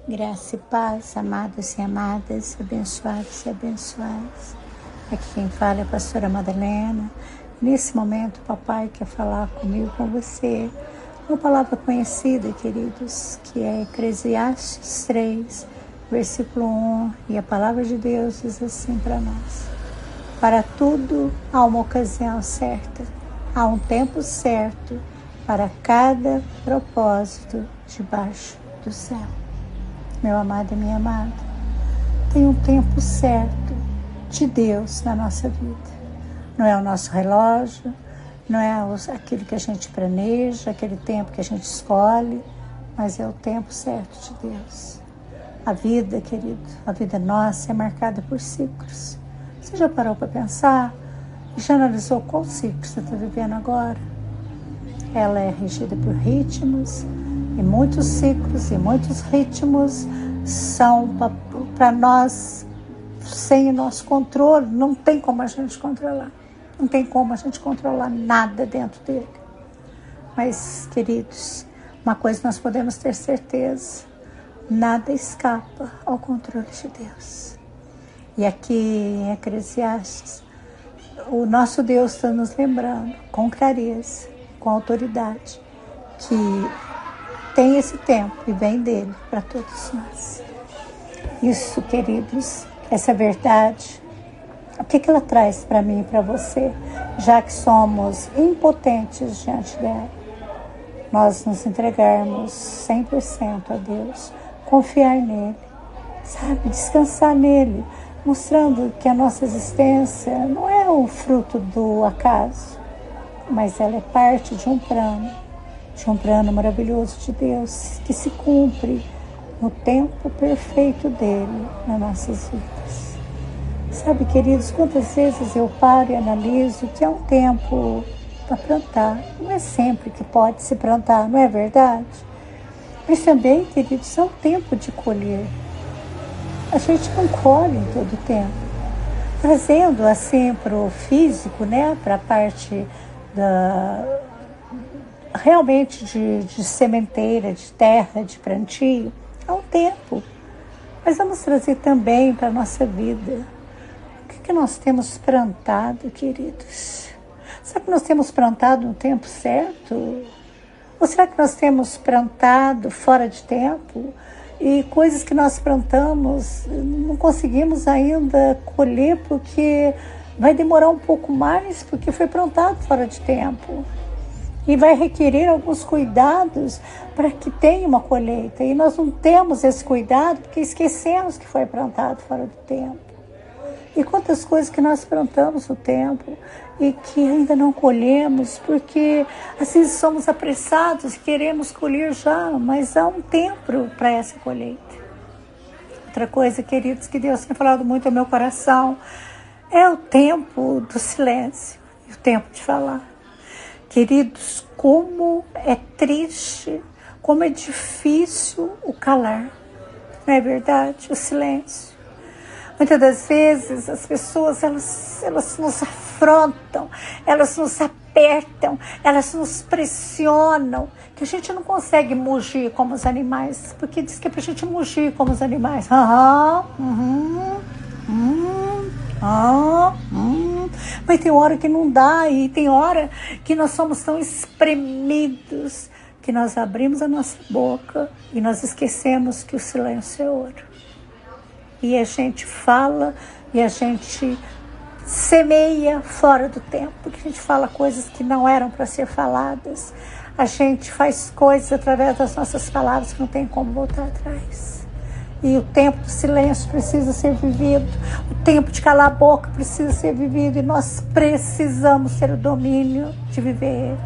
Graça e paz, amados e amadas, abençoados e abençoadas. Aqui quem fala é a pastora Madalena. Nesse momento, o papai quer falar comigo, com você, uma palavra conhecida, queridos, que é Eclesiastes 3, versículo 1. E a palavra de Deus diz assim para nós: para tudo há uma ocasião certa, há um tempo certo para cada propósito debaixo do céu. Meu amado e minha amada, tem um tempo certo de Deus na nossa vida. Não é o nosso relógio, não é aquilo que a gente planeja, aquele tempo que a gente escolhe, mas é o tempo certo de Deus. A vida, querido, a vida nossa é marcada por ciclos. Você já parou para pensar? Já analisou qual ciclo você está vivendo agora? Ela é regida por ritmos, e muitos ciclos e muitos ritmos são para nós sem o nosso controle. Não tem como a gente controlar. Não tem como a gente controlar nada dentro dele. Mas, queridos, uma coisa nós podemos ter certeza: nada escapa ao controle de Deus. E aqui em Eclesiastes, o nosso Deus está nos lembrando com clareza, com autoridade, que tem esse tempo e vem dele para todos nós. Isso, queridos, essa verdade, o que ela traz para mim e para você, já que somos impotentes diante dela? Nós nos entregarmos 100% a Deus, confiar nele, sabe, descansar nele, mostrando que a nossa existência não é o fruto do acaso, mas ela é parte de um plano maravilhoso de Deus, que se cumpre no tempo perfeito dele nas nossas vidas. Sabe, queridos, quantas vezes eu paro e analiso que é um tempo para plantar. Não é sempre que pode se plantar, não é verdade? Mas também, queridos, é um tempo de colher. A gente não colhe em todo o tempo. Trazendo assim para o físico, né, para a parte realmente de sementeira, de terra, de plantio, é um tempo. Mas vamos trazer também para a nossa vida. O que nós temos plantado, queridos? Será que nós temos plantado no tempo certo? Ou será que nós temos plantado fora de tempo? E coisas que nós plantamos não conseguimos ainda colher porque vai demorar um pouco mais, porque foi plantado fora de tempo. E vai requerer alguns cuidados para que tenha uma colheita. E nós não temos esse cuidado porque esquecemos que foi plantado fora do tempo. E quantas coisas que nós plantamos no tempo e que ainda não colhemos, porque às vezes somos apressados e queremos colher já, mas há um tempo para essa colheita. Outra coisa, queridos, que Deus tem falado muito ao meu coração, é o tempo do silêncio e o tempo de falar. Queridos, como é triste, como é difícil o calar, não é verdade? O silêncio. Muitas das vezes as pessoas elas nos afrontam, elas nos apertam, elas nos pressionam, que a gente não consegue mugir como os animais, porque diz que é para a gente mugir como os animais. Mas tem hora que não dá, e tem hora que nós somos tão espremidos que nós abrimos a nossa boca e nós esquecemos que o silêncio é ouro. E a gente fala e a gente semeia fora do tempo, porque a gente fala coisas que não eram para ser faladas. A gente faz coisas através das nossas palavras que não tem como voltar atrás. E o tempo do silêncio precisa ser vivido, o tempo de calar a boca precisa ser vivido, e nós precisamos ter o domínio de viver ele.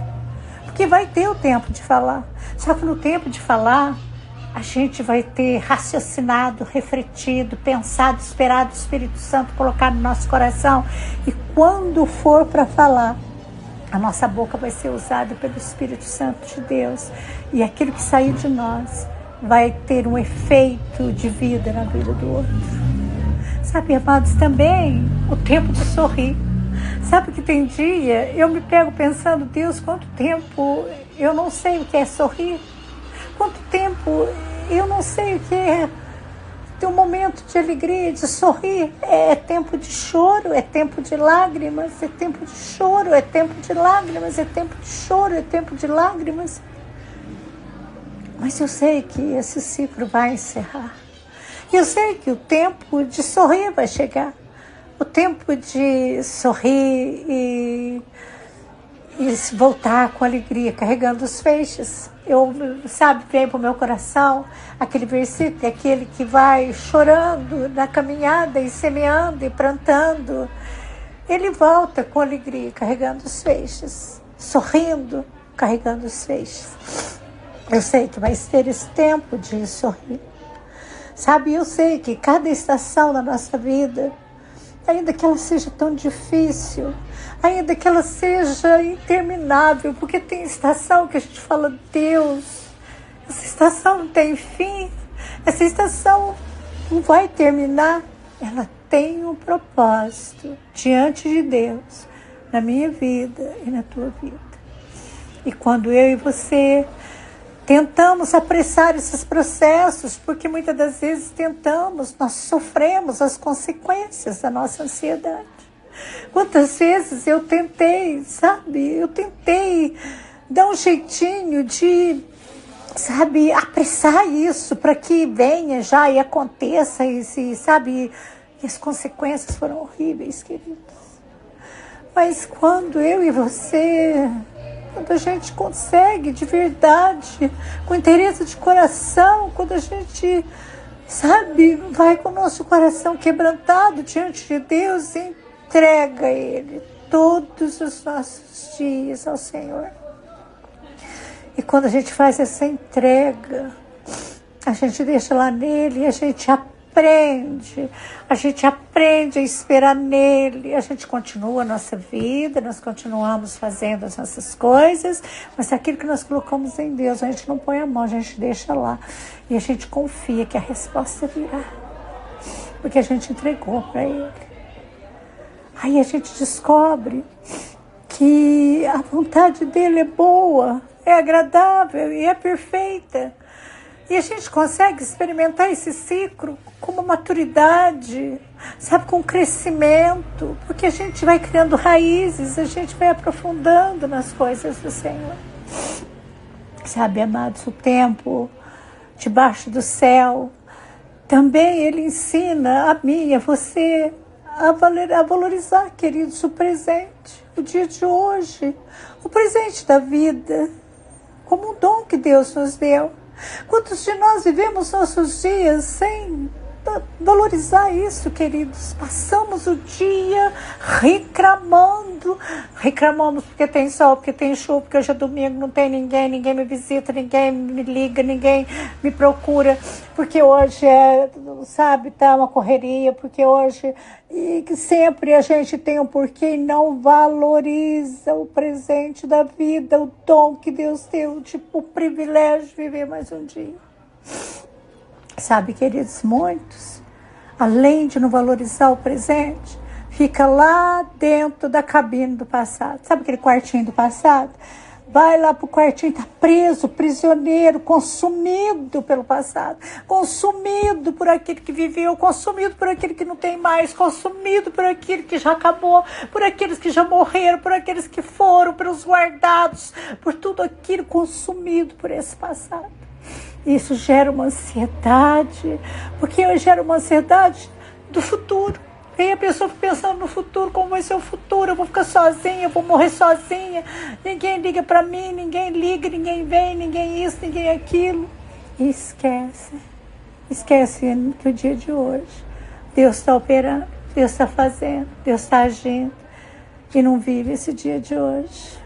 Porque vai ter o tempo de falar, só que no tempo de falar, a gente vai ter raciocinado, refletido, pensado, esperado o Espírito Santo colocar no nosso coração. E quando for para falar, a nossa boca vai ser usada pelo Espírito Santo de Deus. E aquilo que sair de nós vai ter um efeito de vida na vida do outro. Sabe, amados, também o tempo de sorrir. Sabe que tem dia, eu me pego pensando, Deus, quanto tempo eu não sei o que é sorrir. Quanto tempo eu não sei o que é ter um momento de alegria, de sorrir. É tempo de choro, é tempo de lágrimas, é tempo de choro, é tempo de lágrimas, é tempo de choro, é tempo de lágrimas. Mas eu sei que esse ciclo vai encerrar. Eu sei que o tempo de sorrir vai chegar. O tempo de sorrir e voltar com alegria, carregando os feixes. Vem para o meu coração aquele versículo, aquele que vai chorando na caminhada e semeando e plantando. Ele volta com alegria, carregando os feixes, sorrindo, carregando os feixes. Eu sei que vai ter esse tempo de sorrir. Eu sei que cada estação da nossa vida, ainda que ela seja tão difícil, ainda que ela seja interminável, porque tem estação que a gente fala, Deus, essa estação não tem fim, essa estação não vai terminar, ela tem um propósito diante de Deus, na minha vida e na tua vida. E quando eu e você tentamos apressar esses processos, porque muitas das vezes nós sofremos as consequências da nossa ansiedade. Quantas vezes eu tentei dar um jeitinho de, apressar isso para que venha já e aconteça, e as consequências foram horríveis, queridos. Mas quando eu e você, quando a gente consegue de verdade, com interesse de coração, quando a gente, vai com o nosso coração quebrantado diante de Deus e entrega a Ele todos os nossos dias ao Senhor. E quando a gente faz essa entrega, a gente deixa lá nele e a gente aprende a esperar nele, a gente continua a nossa vida, nós continuamos fazendo as nossas coisas, mas aquilo que nós colocamos em Deus, a gente não põe a mão, a gente deixa lá e a gente confia que a resposta virá, porque a gente entregou para ele. Aí a gente descobre que a vontade dele é boa, é agradável e é perfeita. E a gente consegue experimentar esse ciclo com uma maturidade, com crescimento, porque a gente vai criando raízes, a gente vai aprofundando nas coisas do Senhor. Amados, o tempo debaixo do céu, também ele ensina a mim e a você a valorizar, queridos, o presente, o dia de hoje, o presente da vida, como um dom que Deus nos deu. Quantos de nós vivemos nossos dias sem valorizar isso, queridos? Passamos o dia reclamamos porque tem sol, porque tem chuva, porque hoje é domingo, não tem ninguém me visita, ninguém me liga, ninguém me procura, porque hoje tá uma correria, porque hoje, e que sempre a gente tem um porquê e não valoriza o presente da vida, o dom que Deus deu, o privilégio de viver mais um dia. Queridos, muitos, além de não valorizar o presente, fica lá dentro da cabine do passado. Sabe aquele quartinho do passado? Vai lá pro quartinho, tá preso, prisioneiro, consumido pelo passado, consumido por aquele que viveu, consumido por aquele que não tem mais, consumido por aquele que já acabou, por aqueles que já morreram, por aqueles que foram, pelos guardados, por tudo aquilo consumido por esse passado. Isso gera uma ansiedade, porque eu gero uma ansiedade do futuro. Aí a pessoa fica pensando no futuro, como vai ser o futuro, eu vou ficar sozinha, eu vou morrer sozinha, ninguém liga para mim, ninguém liga, ninguém vem, ninguém isso, ninguém aquilo. E esquece que o dia de hoje, Deus está operando, Deus está fazendo, Deus está agindo, e não vive esse dia de hoje.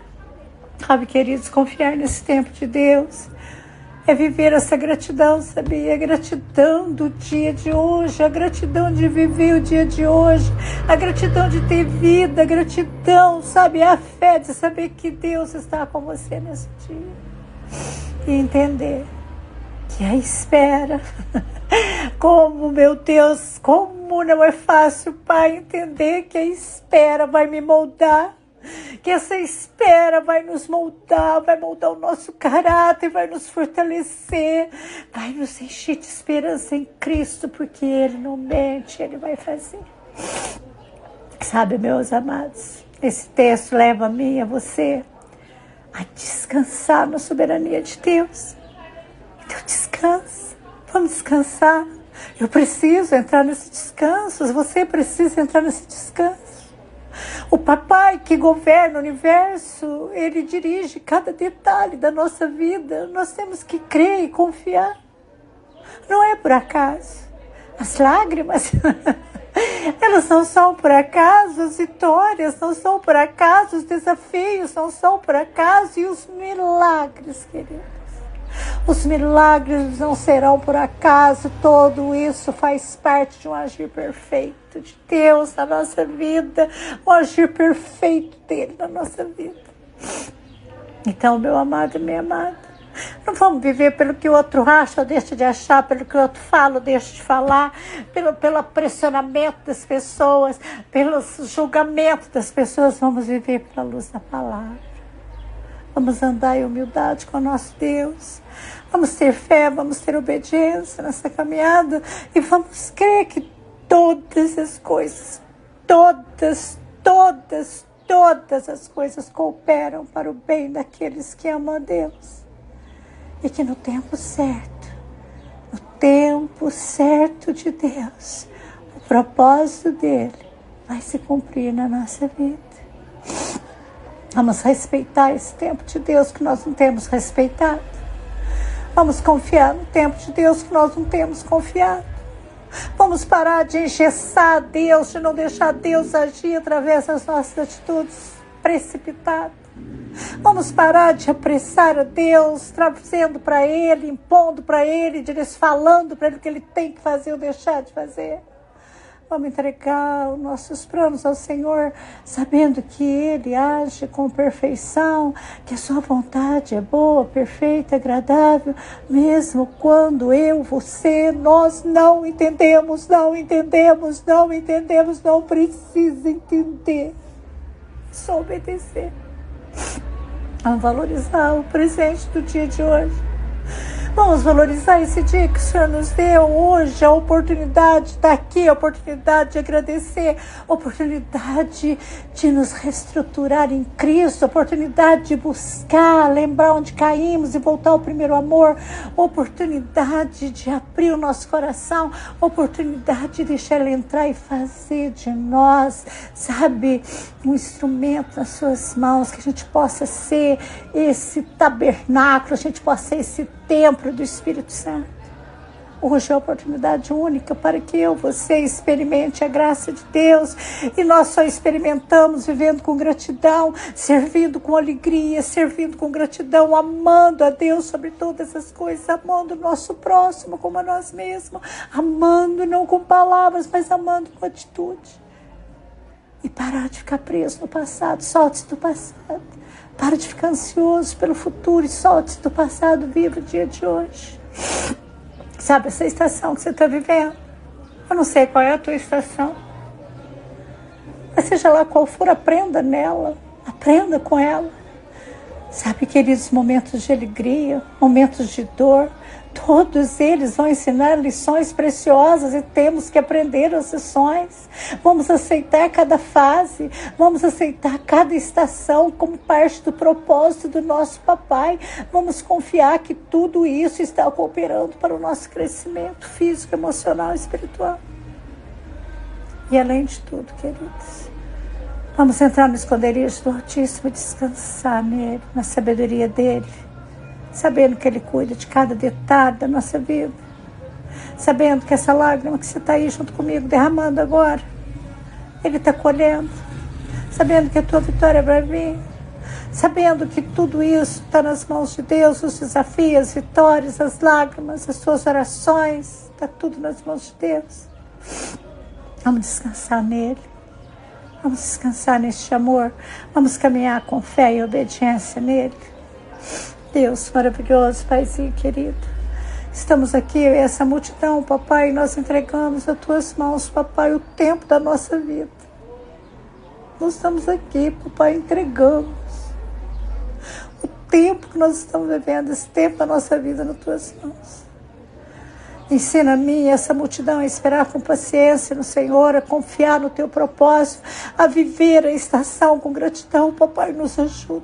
Queridos, confiar nesse tempo de Deus é viver essa gratidão, sabia? A gratidão do dia de hoje, a gratidão de viver o dia de hoje, a gratidão de ter vida, a gratidão, a fé de saber que Deus está com você nesse dia. E entender que a espera, como, meu Deus, como não é fácil, Pai, entender que a espera vai me moldar, Que essa espera vai nos moldar, vai moldar o nosso caráter, vai nos fortalecer, vai nos encher de esperança em Cristo, porque Ele não mente, Ele vai fazer. Sabe, meus amados, esse texto leva a mim e a você a descansar na soberania de Deus. Então descansa, vamos descansar. Eu preciso entrar nesse descanso, você precisa entrar nesse descanso. O papai que governa o universo, ele dirige cada detalhe da nossa vida. Nós temos que crer e confiar. Não é por acaso. As lágrimas, elas não são por acaso. As vitórias não são por acaso. Os desafios não são por acaso. E os milagres, queridos, os milagres não serão por acaso. Tudo isso faz parte de um agir perfeito de Deus na nossa vida, um agir perfeito dele na nossa vida. Então, meu amado e minha amada, não vamos viver pelo que o outro acha ou deixa de achar, pelo que o outro fala ou deixa de falar, pelo pressionamento das pessoas, pelo julgamento das pessoas. Vamos viver pela luz da palavra. Vamos andar em humildade com o nosso Deus. Vamos ter fé, vamos ter obediência nessa caminhada. E vamos crer que todas as coisas, todas as coisas cooperam para o bem daqueles que amam a Deus. E que no tempo certo de Deus, o propósito dele vai se cumprir na nossa vida. Vamos respeitar esse tempo de Deus que nós não temos respeitado. Vamos confiar no tempo de Deus que nós não temos confiado. Vamos parar de engessar Deus, de não deixar Deus agir através das nossas atitudes precipitadas. Vamos parar de apressar a Deus, trazendo para Ele, impondo para Ele, falando para Ele o que Ele tem que fazer ou deixar de fazer. Vamos entregar os nossos planos ao Senhor, sabendo que Ele age com perfeição, que a sua vontade é boa, perfeita, agradável, mesmo quando nós não entendemos, não precisa entender, só obedecer. Vamos valorizar o presente do dia de hoje. Vamos valorizar esse dia que o Senhor nos deu hoje, a oportunidade de estar aqui, a oportunidade de agradecer, a oportunidade de nos reestruturar em Cristo, a oportunidade de buscar, lembrar onde caímos e voltar ao primeiro amor, a oportunidade de abrir o nosso coração, a oportunidade de deixar Ele entrar e fazer de nós, sabe, um instrumento nas suas mãos, que a gente possa ser esse tabernáculo, a gente possa ser esse templo do Espírito Santo. Hoje é a oportunidade única para que você experimente a graça de Deus, e nós só experimentamos vivendo com gratidão, servindo com alegria, servindo com gratidão, amando a Deus sobre todas as coisas, amando o nosso próximo como a nós mesmos, amando não com palavras, mas amando com atitude. E parar de ficar preso no passado, solte-se do passado. Para de ficar ansioso pelo futuro e solte-se do passado, viva o dia de hoje. Sabe essa estação que você está vivendo? Eu não sei qual é a tua estação. Mas seja lá qual for, aprenda nela. Aprenda com ela. Sabe, queridos, momentos de alegria, momentos de dor, todos eles vão ensinar lições preciosas e temos que aprender as lições. Vamos aceitar cada fase, vamos aceitar cada estação como parte do propósito do nosso papai. Vamos confiar que tudo isso está cooperando para o nosso crescimento físico, emocional e espiritual. E além de tudo, queridos, vamos entrar no esconderijo do Altíssimo e descansar nele, na sabedoria dele, sabendo que Ele cuida de cada detalhe da nossa vida, sabendo que essa lágrima que você está aí junto comigo derramando agora, Ele está colhendo, sabendo que a tua vitória vai vir, sabendo que tudo isso está nas mãos de Deus, os desafios, as vitórias, as lágrimas, as suas orações, está tudo nas mãos de Deus. Vamos descansar nele, vamos descansar neste amor, vamos caminhar com fé e obediência nele. Deus maravilhoso, Paizinho querido, estamos aqui, essa multidão, papai, e nós entregamos às tuas mãos, papai, o tempo da nossa vida. Nós estamos aqui, papai, entregamos o tempo que nós estamos vivendo, esse tempo da nossa vida nas tuas mãos. Ensina a mim e essa multidão a esperar com paciência no Senhor, a confiar no teu propósito, a viver a estação com gratidão. Papai, nos ajuda.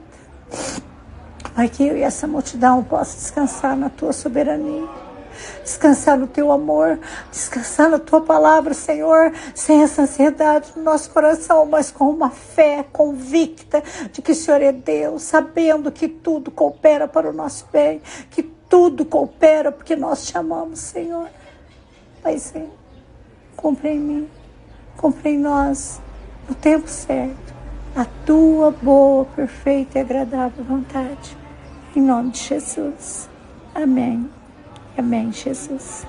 Pai, que eu e essa multidão possa descansar na tua soberania, descansar no teu amor, descansar na tua palavra, Senhor, sem essa ansiedade no nosso coração, mas com uma fé convicta de que o Senhor é Deus, sabendo que tudo coopera para o nosso bem, que tudo coopera porque nós te amamos, Senhor. Paizinho, cumpre em mim, cumpre em nós, no tempo certo, a tua boa, perfeita e agradável vontade. Em nome de Jesus. Amém. Amém, Jesus.